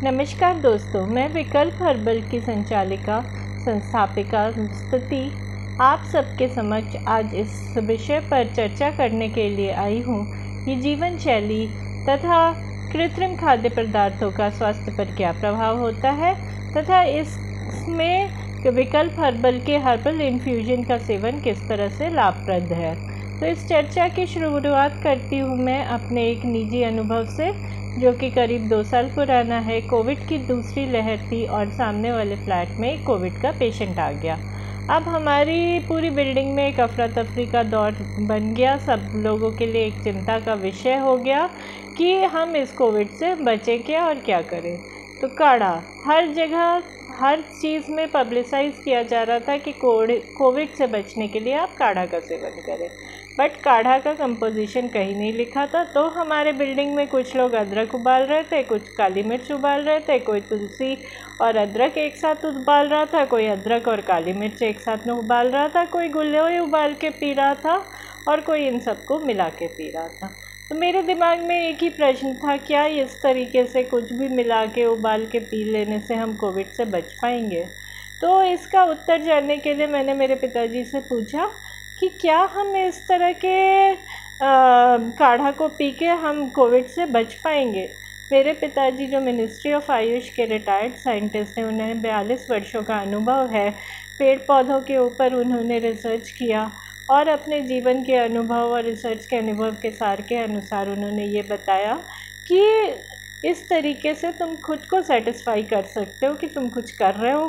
नमस्कार दोस्तों, मैं विकल्प हर्बल की संचालिका संस्थापिका स्तुति आप सबके समक्ष आज इस विषय पर चर्चा करने के लिए आई हूँ कि जीवन शैली तथा कृत्रिम खाद्य पदार्थों का स्वास्थ्य पर क्या प्रभाव होता है तथा इसमें विकल्प हर्बल के हर्बल इन्फ्यूजन का सेवन किस तरह से लाभप्रद है। तो इस चर्चा की शुरुआत करती हूँ मैं अपने एक निजी अनुभव से, जो कि करीब 2 साल पुराना है। कोविड की दूसरी लहर थी और सामने वाले फ्लैट में कोविड का पेशेंट आ गया। अब हमारी पूरी बिल्डिंग में एक अफरा तफरी का दौर बन गया। सब लोगों के लिए एक चिंता का विषय हो गया कि हम इस कोविड से बचें क्या और क्या करें। तो काढ़ा हर जगह हर चीज़ में पब्लिसाइज़ किया जा रहा था कि कोविड से बचने के लिए आप काढ़ा का सेवन करें, बट काढ़ा का कंपोजिशन कहीं नहीं लिखा था। तो हमारे बिल्डिंग में कुछ लोग अदरक उबाल रहे थे, कुछ काली मिर्च उबाल रहे थे, कोई तुलसी और अदरक एक साथ उबाल रहा था, कोई अदरक और काली मिर्च एक साथ में उबाल रहा था, कोई गुल्ले उबाल के पी रहा था और कोई इन सबको मिला के पी रहा था। तो मेरे दिमाग में एक ही प्रश्न था, क्या इस तरीके से कुछ भी मिला के उबाल के पी लेने से हम कोविड से बच पाएंगे? तो इसका उत्तर जानने के लिए मैंने मेरे पिताजी से पूछा कि क्या हम इस तरह के काढ़ा को पी के हम कोविड से बच पाएंगे। मेरे पिताजी जो मिनिस्ट्री ऑफ आयुष के रिटायर्ड साइंटिस्ट हैं, उन्हें 42 वर्षों का अनुभव है। पेड़ पौधों के ऊपर उन्होंने रिसर्च किया और अपने जीवन के अनुभव और रिसर्च के अनुभव के सार के अनुसार उन्होंने ये बताया कि इस तरीके से तुम खुद को सेटिस्फाई कर सकते हो कि तुम कुछ कर रहे हो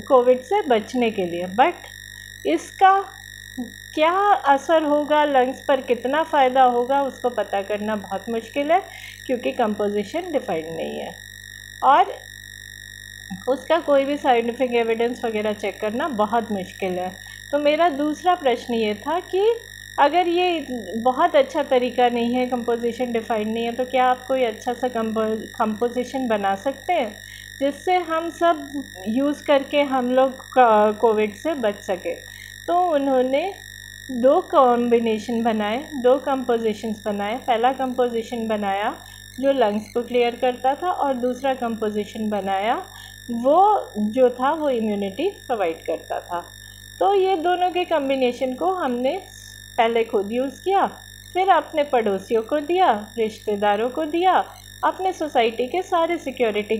कोविड से बचने के लिए, बट इसका क्या असर होगा, लंग्स पर कितना फ़ायदा होगा, उसको पता करना बहुत मुश्किल है क्योंकि कंपोजिशन डिफाइंड नहीं है और उसका कोई भी साइंटिफिक एविडेंस वगैरह चेक करना बहुत मुश्किल है। तो मेरा दूसरा प्रश्न ये था कि अगर ये बहुत अच्छा तरीका नहीं है, कंपोजिशन डिफाइंड नहीं है, तो क्या आप कोई अच्छा सा कंपोजिशन बना सकते हैं जिससे हम सब यूज़ करके हम लोग कोविड से बच सके। तो उन्होंने 2 कॉम्बिनेशन बनाए, 2 कंपोजिशंस बनाए। पहला कंपोजिशन बनाया जो लंग्स को क्लियर करता था और दूसरा कंपोजिशन बनाया वो जो था वो इम्यूनिटी प्रोवाइड करता था। तो ये दोनों के कॉम्बिनेशन को हमने पहले खुद यूज़ किया, फिर अपने पड़ोसियों को दिया, रिश्तेदारों को दिया, अपने सोसाइटी के सारे सिक्योरिटी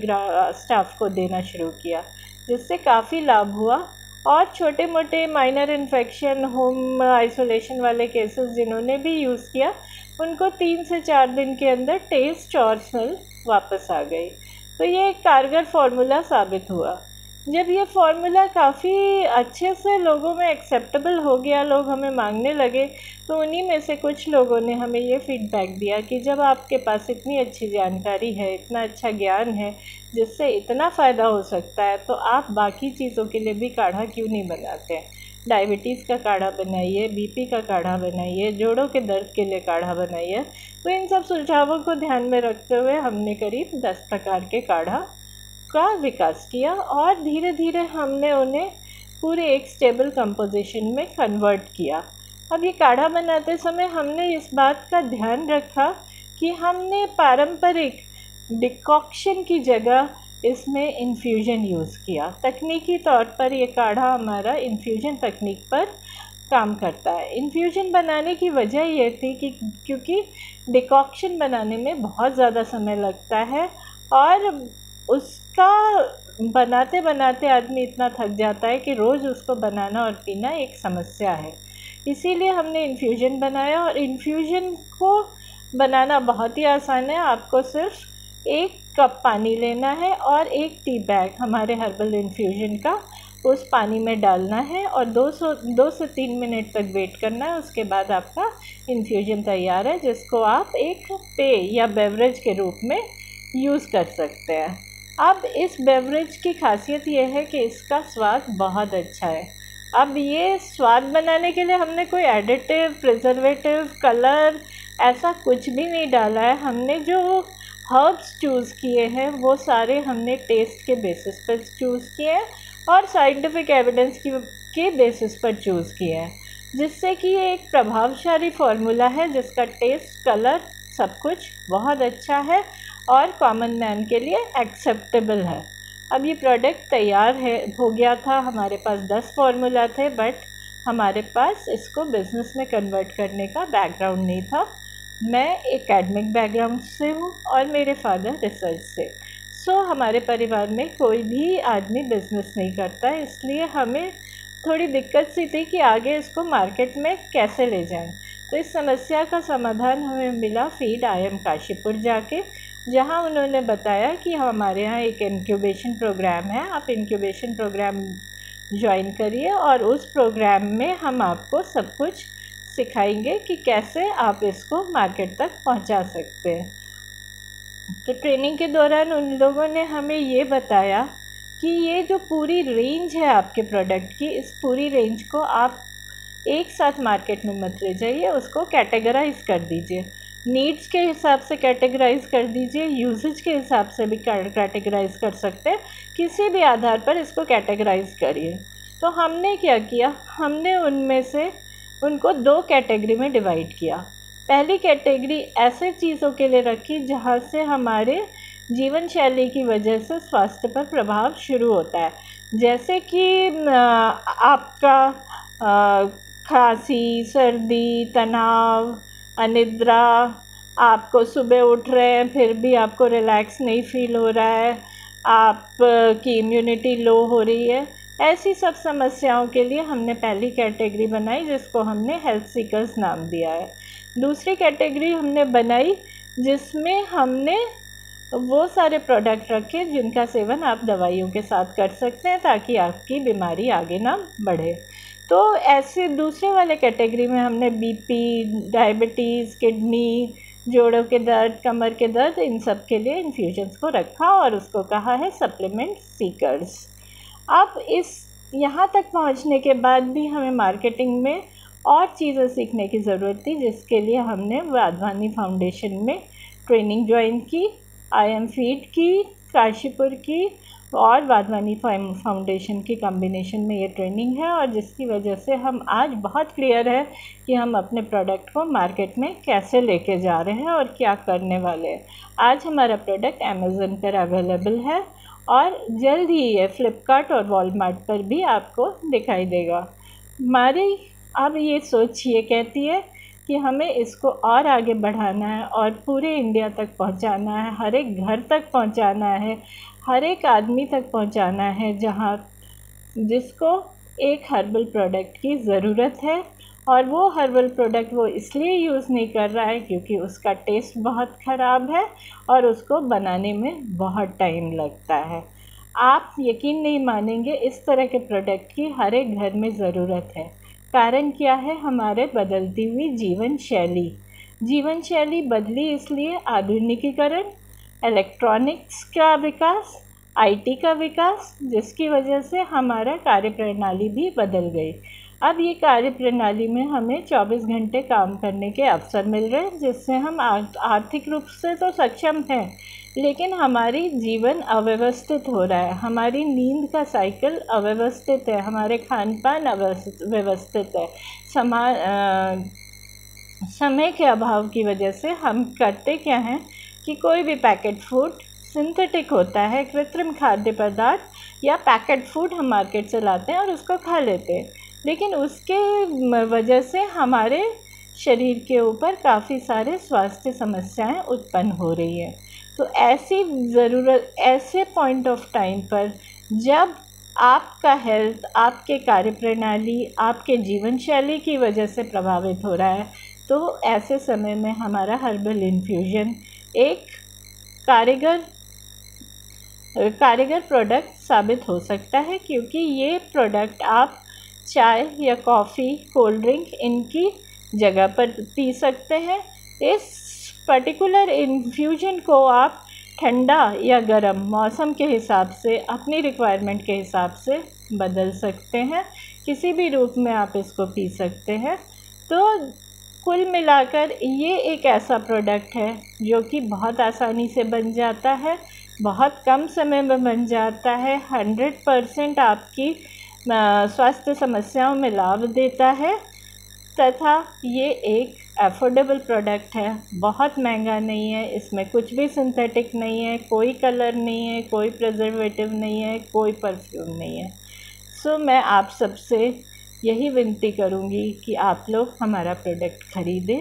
स्टाफ को देना शुरू किया, जिससे काफ़ी लाभ हुआ। और छोटे मोटे माइनर इन्फेक्शन, होम आइसोलेशन वाले केसेस जिन्होंने भी यूज़ किया, उनको 3 से 4 दिन के अंदर टेस्ट और स्मेल वापस आ गई। तो ये एक कारगर फार्मूला साबित हुआ। जब ये फार्मूला काफ़ी अच्छे से लोगों में एक्सेप्टेबल हो गया, लोग हमें मांगने लगे, तो उन्हीं में से कुछ लोगों ने हमें ये फीडबैक दिया कि जब आपके पास इतनी अच्छी जानकारी है, इतना अच्छा ज्ञान है जिससे इतना फ़ायदा हो सकता है, तो आप बाकी चीज़ों के लिए भी काढ़ा क्यों नहीं बनाते हैं। डायबिटीज़ का काढ़ा बनाइए, बीपी का काढ़ा बनाइए, जोड़ों के दर्द के लिए काढ़ा बनाइए। तो इन सब सुझावों को ध्यान में रखते हुए हमने करीब 10 प्रकार के काढ़ा का विकास किया और धीरे धीरे हमने उन्हें पूरे एक स्टेबल कंपोजिशन में कन्वर्ट किया। अब ये काढ़ा बनाते समय हमने इस बात का ध्यान रखा कि हमने पारंपरिक डिकॉक्शन की जगह इसमें इन्फ्यूजन यूज़ किया। तकनीकी तौर पर ये काढ़ा हमारा इन्फ्यूजन तकनीक पर काम करता है। इन्फ्यूजन बनाने की वजह ये थी कि क्योंकि डिकॉक्शन बनाने में बहुत ज़्यादा समय लगता है और उसका बनाते बनाते आदमी इतना थक जाता है कि रोज़ उसको बनाना और पीना एक समस्या है। इसीलिए हमने इन्फ्यूजन बनाया और इन्फ्यूजन को बनाना बहुत ही आसान है। आपको सिर्फ 1 कप पानी लेना है और 1 टी बैग हमारे हर्बल इन्फ्यूजन का उस पानी में डालना है और 2 से 3 मिनट तक वेट करना है। उसके बाद आपका इन्फ्यूजन तैयार है, जिसको आप एक पेय या बेवरेज के रूप में यूज़ कर सकते हैं। अब इस बेवरेज की खासियत यह है कि इसका स्वाद बहुत अच्छा है। अब ये स्वाद बनाने के लिए हमने कोई एडिटिव, प्रिजर्वेटिव, कलर ऐसा कुछ भी नहीं डाला है। हमने जो हर्ब्स चूज़ किए हैं वो सारे हमने टेस्ट के बेसिस पर चूज़ किए हैं और साइंटिफिक एविडेंस के बेसिस पर चूज़ किए हैं, जिससे कि ये एक प्रभावशाली फार्मूला है जिसका टेस्ट, कलर सब कुछ बहुत अच्छा है और कॉमन मैन के लिए एक्सेप्टेबल है। अब ये प्रोडक्ट तैयार हो गया था, हमारे पास 10 फार्मूला थे, बट हमारे पास इसको बिज़नेस में कन्वर्ट करने का बैकग्राउंड नहीं था। मैं एकेडमिक बैकग्राउंड से हूँ और मेरे फादर रिसर्च से। हमारे परिवार में कोई भी आदमी बिज़नेस नहीं करता है, इसलिए हमें थोड़ी दिक्कत सी थी कि आगे इसको मार्केट में कैसे ले जाएं। तो इस समस्या का समाधान हमें मिला फीड IIM काशीपुर जाके, जहां उन्होंने बताया कि हमारे यहाँ एक इंक्यूबेशन प्रोग्राम है, आप इंक्यूबेशन प्रोग्राम ज्वाइन करिए और उस प्रोग्राम में हम आपको सब कुछ सिखाएंगे कि कैसे आप इसको मार्केट तक पहुंचा सकते हैं। तो ट्रेनिंग के दौरान उन लोगों ने हमें ये बताया कि ये जो पूरी रेंज है आपके प्रोडक्ट की, इस पूरी रेंज को आप एक साथ मार्केट में मत ले जाइए, उसको कैटेगराइज कर दीजिए, नीड्स के हिसाब से कैटेगराइज कर दीजिए, यूजेज के हिसाब से भी कैटेगराइज कर सकते हैं, किसी भी आधार पर इसको कैटेगराइज करिए। तो हमने क्या किया, हमने उनमें से उनको 2 कैटेगरी में डिवाइड किया। पहली कैटेगरी ऐसे चीज़ों के लिए रखी जहाँ से हमारे जीवन शैली की वजह से स्वास्थ्य पर प्रभाव शुरू होता है, जैसे कि आपका खांसी, सर्दी, तनाव, अनिद्रा, आपको सुबह उठ रहे हैं फिर भी आपको रिलैक्स नहीं फील हो रहा है, आपकी इम्यूनिटी लो हो रही है, ऐसी सब समस्याओं के लिए हमने पहली कैटेगरी बनाई जिसको हमने हेल्थ सीकर्स नाम दिया है। दूसरी कैटेगरी हमने बनाई जिसमें हमने वो सारे प्रोडक्ट रखे जिनका सेवन आप दवाइयों के साथ कर सकते हैं ताकि आपकी बीमारी आगे ना बढ़े। तो ऐसे दूसरे वाले कैटेगरी में हमने BP, डायबिटीज़, किडनी, जोड़ों के दर्द, कमर के दर्द, इन सब के लिए इन्फ्यूजन्स को रखा और उसको कहा है सप्लीमेंट सीकर्स। अब इस यहाँ तक पहुँचने के बाद भी हमें मार्केटिंग में और चीज़ें सीखने की ज़रूरत थी, जिसके लिए हमने वाधवानी फाउंडेशन में ट्रेनिंग ज्वाइन की, IIM फीड की, काशीपुर की और वाधवानी फाउंडेशन की कॉम्बिनेशन में ये ट्रेनिंग है, और जिसकी वजह से हम आज बहुत क्लियर है कि हम अपने प्रोडक्ट को मार्केट में कैसे लेके जा रहे हैं और क्या करने वाले हैं। आज हमारा प्रोडक्ट अमेज़न पर अवेलेबल है और जल्द ही ये फ्लिपकार्ट और वॉलमार्ट पर भी आपको दिखाई देगा। हमारी अब ये सोच ये कहती है कि हमें इसको और आगे बढ़ाना है और पूरे इंडिया तक पहुंचाना है, हर एक घर तक पहुंचाना है, हर एक आदमी तक पहुंचाना है जहां जिसको एक हर्बल प्रोडक्ट की ज़रूरत है। और वो हर्बल प्रोडक्ट वो इसलिए यूज़ नहीं कर रहा है क्योंकि उसका टेस्ट बहुत ख़राब है और उसको बनाने में बहुत टाइम लगता है। आप यकीन नहीं मानेंगे, इस तरह के प्रोडक्ट की हर एक घर में ज़रूरत है। कारण क्या है, हमारे बदलती हुई जीवन शैली बदली इसलिए आधुनिकीकरण, इलेक्ट्रॉनिक्स का विकास, IT का विकास, जिसकी वजह से हमारा कार्यप्रणाली भी बदल गई। अब ये कार्यप्रणाली में हमें 24 घंटे काम करने के अवसर मिल रहे हैं, जिससे हम आर्थिक रूप से तो सक्षम हैं, लेकिन हमारी जीवन अव्यवस्थित हो रहा है, हमारी नींद का साइकिल अव्यवस्थित है, हमारे खान पान अव्यवस्थित है। समय के अभाव की वजह से हम करते क्या हैं कि कोई भी पैकेट फूड सिंथेटिक होता है, कृत्रिम खाद्य पदार्थ या पैकेट फूड हम मार्केट से लाते हैं और उसको खा लेते हैं, लेकिन उसके वजह से हमारे शरीर के ऊपर काफ़ी सारे स्वास्थ्य समस्याएं उत्पन्न हो रही हैं। तो ऐसे पॉइंट ऑफ टाइम पर जब आपका हेल्थ, आपके कार्यप्रणाली, आपके जीवन शैली की वजह से प्रभावित हो रहा है, तो ऐसे समय में हमारा हर्बल इन्फ्यूजन एक कारगर प्रोडक्ट साबित हो सकता है, क्योंकि ये प्रोडक्ट आप चाय या कॉफ़ी, कोल्ड ड्रिंक इनकी जगह पर पी सकते हैं। इस पर्टिकुलर इन्फ्यूजन को आप ठंडा या गर्म मौसम के हिसाब से, अपनी रिक्वायरमेंट के हिसाब से बदल सकते हैं, किसी भी रूप में आप इसको पी सकते हैं। तो कुल मिलाकर ये एक ऐसा प्रोडक्ट है जो कि बहुत आसानी से बन जाता है, बहुत कम समय में बन जाता है, 100% आपकी स्वास्थ्य समस्याओं में लाभ देता है, तथा ये एक अफोर्डेबल प्रोडक्ट है, बहुत महंगा नहीं है। इसमें कुछ भी सिंथेटिक नहीं है, कोई कलर नहीं है, कोई प्रिजर्वेटिव नहीं है, कोई परफ्यूम नहीं है। सो मैं आप सबसे यही विनती करूँगी कि आप लोग हमारा प्रोडक्ट ख़रीदें,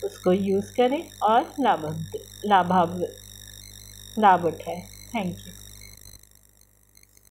उसको यूज़ करें और लाभ उठाएं। Thank you.